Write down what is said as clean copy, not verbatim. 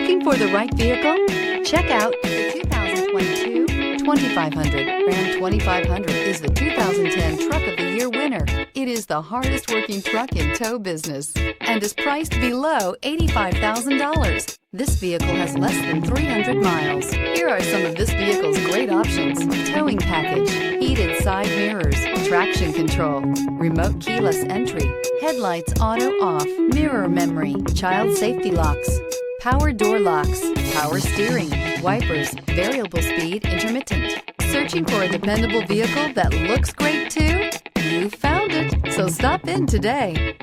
Looking for the right vehicle? Check out the 2022 2500. Ram 2500 is the 2010 Truck of the Year winner. It is the hardest working truck in tow business and is priced below $85,000. This vehicle has less than 300 miles. Here are some of this vehicle's great options: towing package, heated side mirrors, traction control, remote keyless entry, headlights auto off, mirror memory, child safety locks, power door locks, power steering, wipers, variable speed intermittent. Searching for a dependable vehicle that looks great too? You found it, so stop in today.